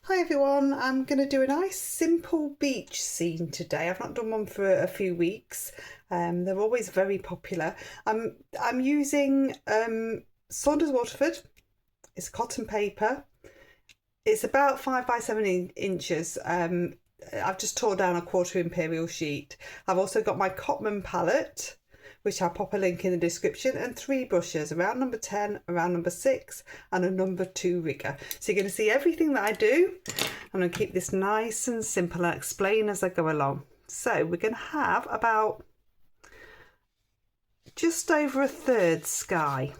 Hi everyone, I'm going to do a nice simple beach scene today. I've not done one for a few weeks. They're always very popular. I'm using Saunders Waterford. It's cotton paper. It's about 5 by 7 inches. I've just tore down a quarter imperial sheet. I've also got my Cotman palette, which I'll pop a link in the description, and 3 brushes, a round number 10, a round number 6 and a number 2 rigger. So you're going to see everything that I do. I'm going to keep this nice and simple and explain as I go along. So we're going to have about just over a third sky.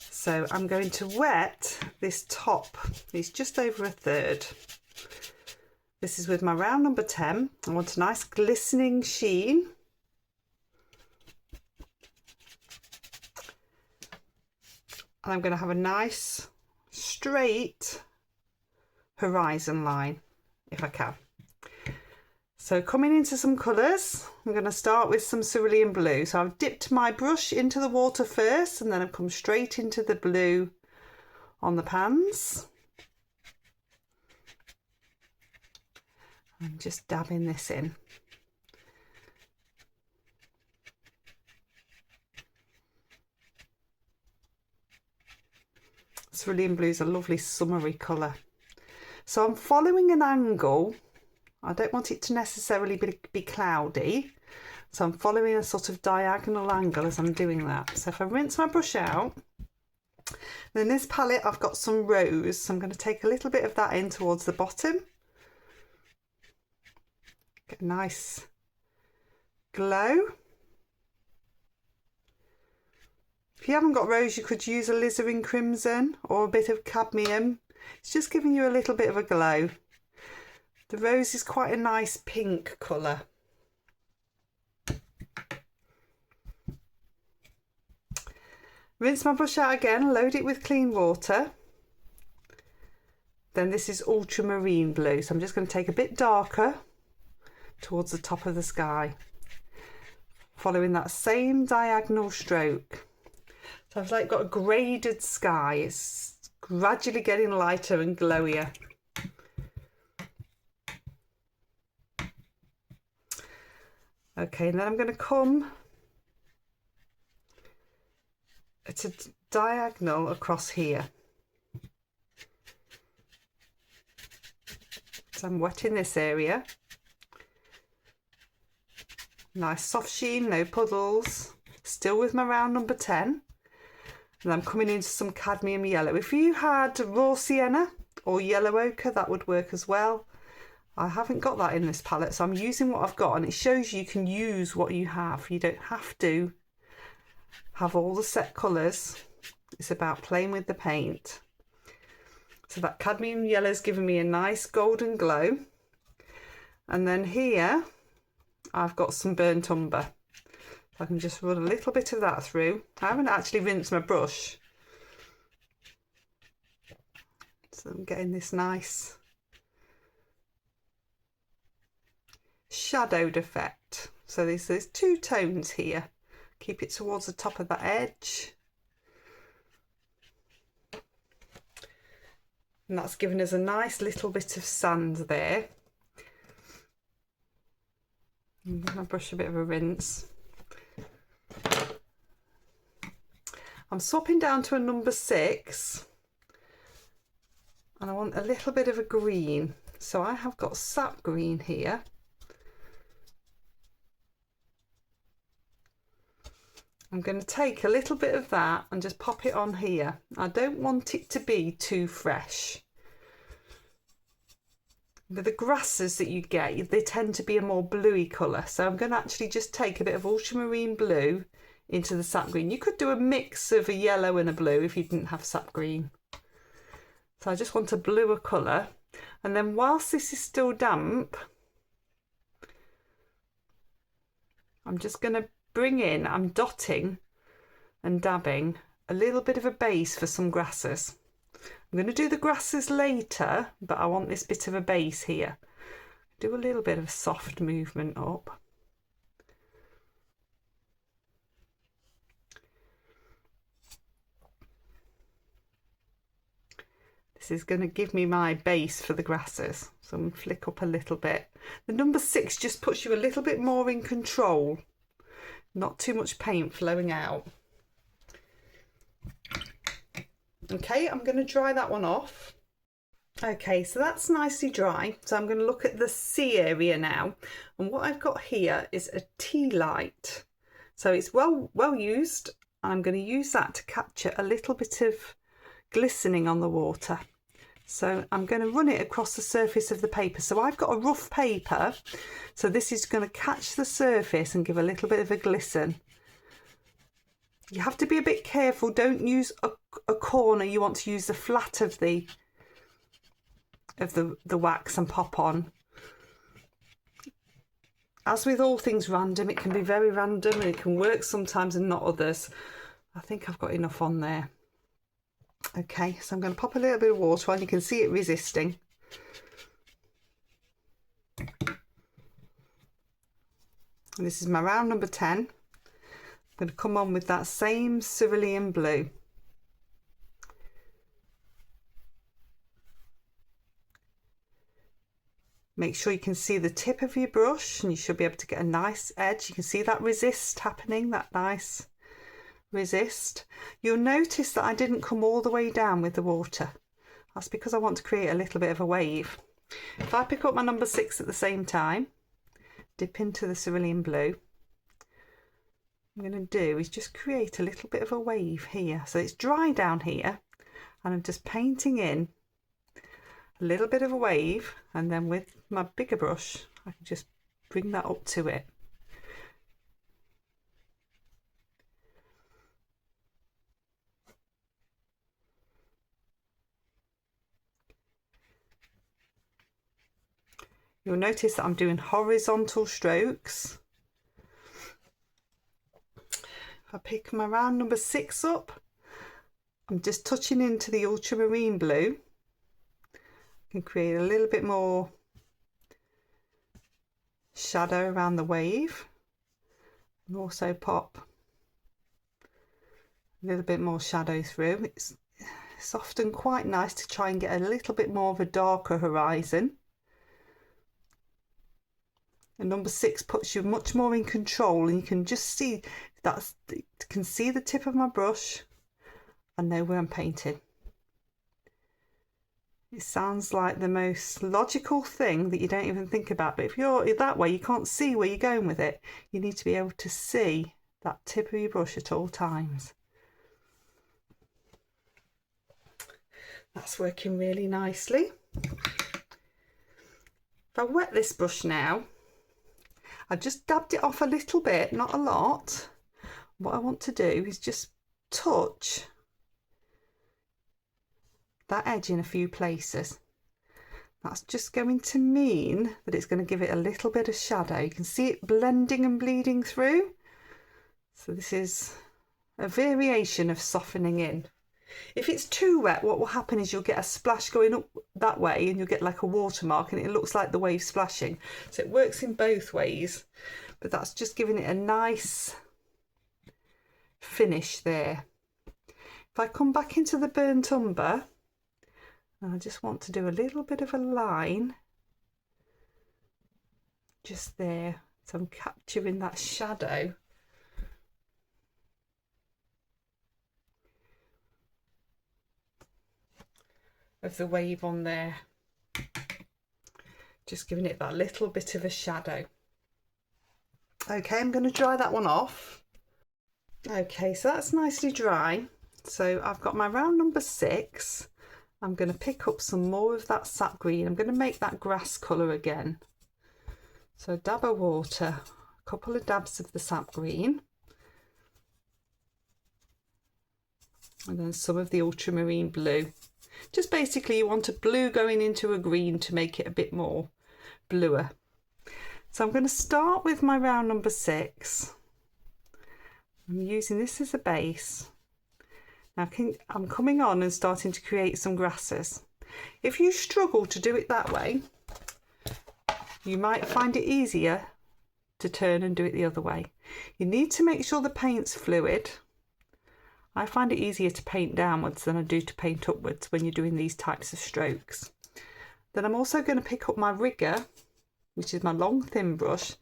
So I'm going to wet this top. It's just over a third. This is with my round number 10. I want a nice glistening sheen. And I'm going to have a nice straight horizon line if I can. So coming into some colours, I'm going to start with some cerulean blue. So I've dipped my brush into the water first and then I've come straight into the blue on the pans. I'm just dabbing this in. Cerulean blue is a lovely summery colour. So I'm following an angle. I don't want it to necessarily be cloudy. So I'm following a sort of diagonal angle as I'm doing that. So if I rinse my brush out, then this palette I've got some rose. So I'm going to take a little bit of that in towards the bottom. Get a nice glow. If you haven't got rose, you could use alizarin crimson or a bit of cadmium. It's just giving you a little bit of a glow. The rose is quite a nice pink colour. Rinse my brush out again, load it with clean water. Then this is ultramarine blue, so I'm just going to take a bit darker towards the top of the sky, following that same diagonal stroke. So I've like got a graded sky. It's gradually getting lighter and glowier. Okay, and then I'm going to come at a diagonal across here. So I'm wetting this area. Nice soft sheen, no puddles. Still with my round number 10. And I'm coming into some cadmium yellow. If you had raw sienna or yellow ochre, that would work as well. I haven't got that in this palette, so I'm using what I've got, and it shows you can use what you have. You don't have to have all the set colours. It's about playing with the paint. So that cadmium yellow is giving me a nice golden glow. And then here I've got some burnt umber. I can just run a little bit of that through. I haven't actually rinsed my brush. So I'm getting this nice shadowed effect. So there's 2 tones here. Keep it towards the top of that edge. And that's given us a nice little bit of sand there. I'm going to brush a bit of a rinse. I'm swapping down to a number 6 and I want a little bit of a green. So I have got sap green here. I'm going to take a little bit of that and just pop it on here. I don't want it to be too fresh. With the grasses that you get, they tend to be a more bluey colour. So I'm going to actually just take a bit of ultramarine blue into the sap green. You could do a mix of a yellow and a blue if you didn't have sap green. So I just want a bluer colour. And then whilst this is still damp, I'm just going to bring in, I'm dotting and dabbing a little bit of a base for some grasses. I'm going to do the grasses later, but I want this bit of a base here. Do a little bit of soft movement up. This is going to give me my base for the grasses. So I'm going to flick up a little bit. The number 6 just puts you a little bit more in control. Not too much paint flowing out. Okay, I'm going to dry that one off. Okay, so that's nicely dry. So I'm going to look at the sea area now. And what I've got here is a tea light. So it's well used. And I'm going to use that to capture a little bit of glistening on the water. So I'm going to run it across the surface of the paper. So I've got a rough paper. So this is going to catch the surface and give a little bit of a glisten. You have to be a bit careful. Don't use a corner. You want to use the flat of the wax and pop on. As with all things random, it can be very random and it can work sometimes and not others. I think I've got enough on there. Okay, so I'm going to pop a little bit of water on. You can see it resisting. And this is my round number 10. I'm going to come on with that same cerulean blue. Make sure you can see the tip of your brush and you should be able to get a nice edge. You can see that resist happening, that nice resist. You'll notice that I didn't come all the way down with the water. That's because I want to create a little bit of a wave. If I pick up my number 6 at the same time, dip into the cerulean blue, what I'm going to do is just create a little bit of a wave here. So it's dry down here and I'm just painting in a little bit of a wave, and then with my bigger brush I can just bring that up to it. You'll notice that I'm doing horizontal strokes. If I pick my round number 6 up, I'm just touching into the ultramarine blue. Can create a little bit more shadow around the wave and also pop a little bit more shadow through. It's often quite nice to try and get a little bit more of a darker horizon. And number 6 puts you much more in control, and you can just see can see the tip of my brush and know where I'm painting. It sounds like the most logical thing that you don't even think about, but if you're that way, you can't see where you're going with it. You need to be able to see that tip of your brush at all times. That's working really nicely. If I wet this brush now, I've just dabbed it off a little bit, not a lot. What I want to do is just touch that edge in a few places. That's just going to mean that it's going to give it a little bit of shadow. You can see it blending and bleeding through. So this is a variation of softening in. If it's too wet, what will happen is you'll get a splash going up that way and you'll get like a watermark and it looks like the wave splashing. So it works in both ways, but that's just giving it a nice finish there. If I come back into the burnt umber, and I just want to do a little bit of a line just there, so I'm capturing that shadow. Of the wave on there, just giving it that little bit of a shadow. Okay, I'm going to dry that one off. Okay, so that's nicely dry. So I've got my round number 6. I'm going to pick up some more of that sap green. I'm going to make that grass colour again. So a dab of water, a couple of dabs of the sap green, and then some of the ultramarine blue. Just basically you want a blue going into a green to make it a bit more bluer. So I'm going to start with my round number 6. I'm using this as a base. Now I'm coming on and starting to create some grasses. If you struggle to do it that way, you might find it easier to turn and do it the other way. You need to make sure the paint's fluid. I find it easier to paint downwards than I do to paint upwards when you're doing these types of strokes. Then I'm also going to pick up my rigger, which is my long thin brush,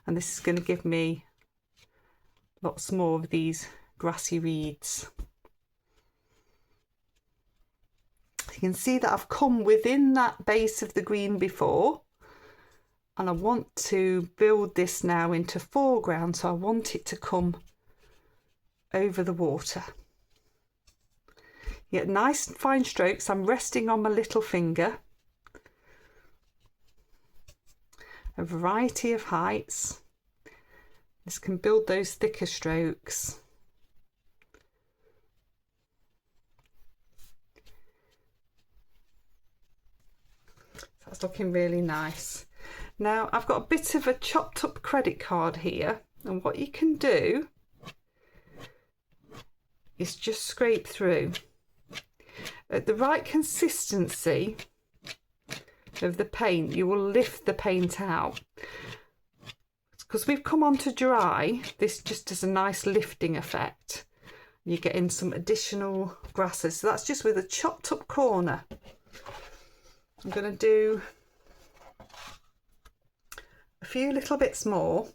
and this is going to give me lots more of these grassy reeds. You can see that I've come within that base of the green before, and I want to build this now into foreground, so I want it to come over the water. You get nice fine strokes. I'm resting on my little finger. A variety of heights. This can build those thicker strokes. That's looking really nice. Now I've got a bit of a chopped up credit card here, and what you can do is just scrape through. At the right consistency of the paint, you will lift the paint out. Because we've come on to dry, this just does a nice lifting effect. You're getting some additional grasses. So that's just with a chopped up corner. I'm going to do a few little bits more.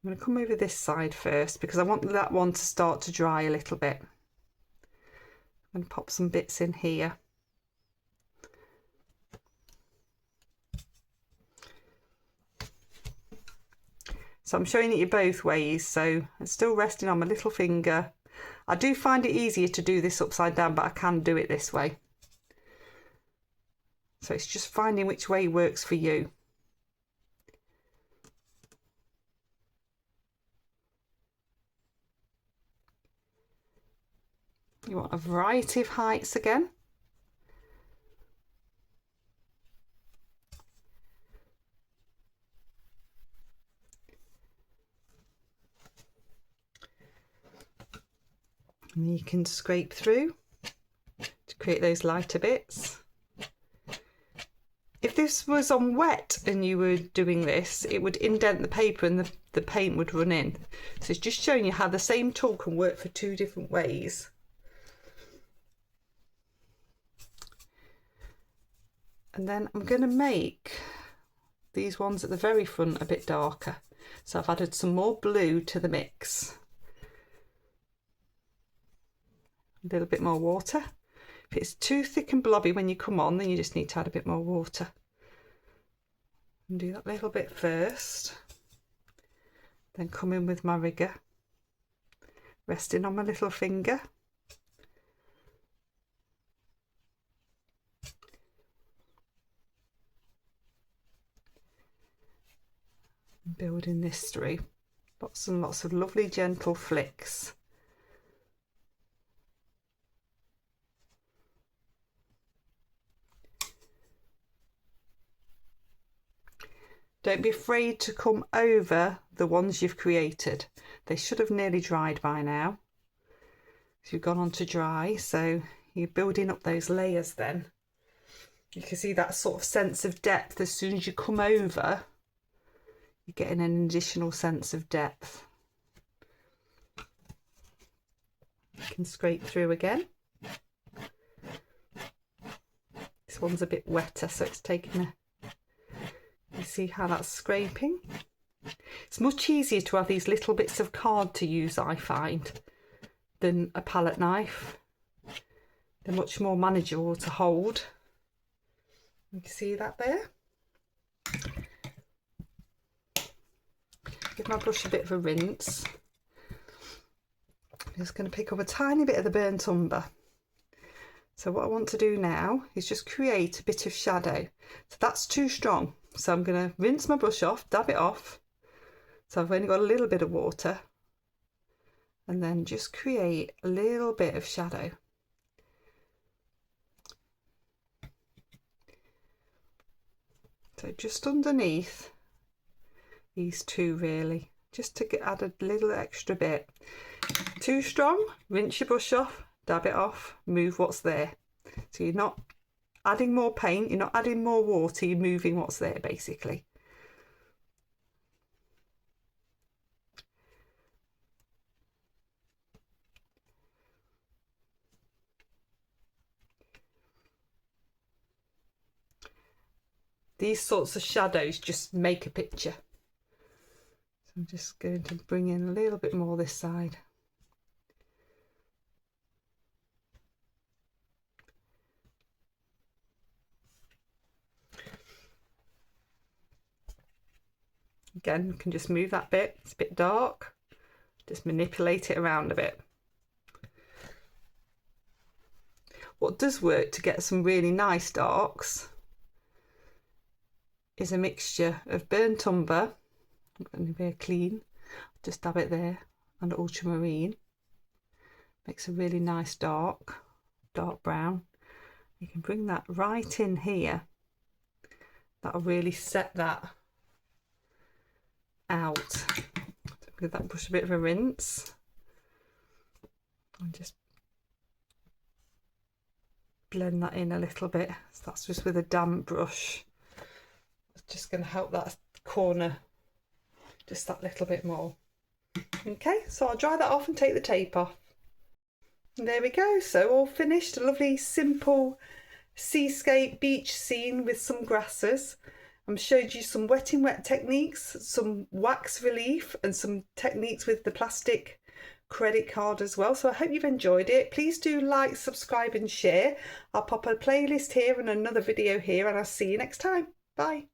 I'm going to come over this side first because I want that one to start to dry a little bit. I'm going to pop some bits in here. So I'm showing it you both ways, so it's still resting on my little finger. I do find it easier to do this upside down, but I can do it this way. So it's just finding which way works for you. You want a variety of heights again. And you can scrape through to create those lighter bits. If this was on wet and you were doing this, it would indent the paper and the paint would run in. So it's just showing you how the same tool can work for two different ways. And then I'm going to make these ones at the very front a bit darker. So I've added some more blue to the mix. A little bit more water. If it's too thick and blobby when you come on, then you just need to add a bit more water. And do that little bit first. Then come in with my rigger, resting on my little finger. Building this through. Lots and lots of lovely gentle flicks. Don't be afraid to come over the ones you've created. They should have nearly dried by now. So you've gone on to dry, so you're building up those layers then. You can see that sort of sense of depth as soon as you come over. You're getting an additional sense of depth. You can scrape through again. This one's a bit wetter, so it's taking a... You see how that's scraping? It's much easier to have these little bits of card to use, I find, than a palette knife. They're much more manageable to hold. You can see that there? Give my brush a bit of a rinse. I'm just going to pick up a tiny bit of the burnt umber. So what I want to do now is just create a bit of shadow. So that's too strong. So I'm going to rinse my brush off, dab it off. So I've only got a little bit of water. And then just create a little bit of shadow. So just underneath these two really, just to add a little extra bit. Too strong, rinse your brush off, dab it off, move what's there. So you're not adding more paint, you're not adding more water, you're moving what's there basically. these sorts of shadows just make a picture. So I'm just going to bring in a little bit more this side. Again, you can just move that bit, it's a bit dark, just manipulate it around a bit. What does work to get some really nice darks is a mixture of burnt umber, I'm going to be clean, just dab it there, and ultramarine. Makes a really nice dark brown. You can bring that right in here. That'll really set that out. Give that brush a bit of a rinse. And just blend that in a little bit. So that's just with a damp brush. It's just going to help that corner just that little bit more. Okay, so I'll dry that off and take the tape off. And there we go, so all finished. A lovely simple seascape beach scene with some grasses. I've showed you some wet in wet techniques, some wax relief and some techniques with the plastic credit card as well. So I hope you've enjoyed it. Please do like, subscribe and share. I'll pop a playlist here and another video here, and I'll see you next time. Bye.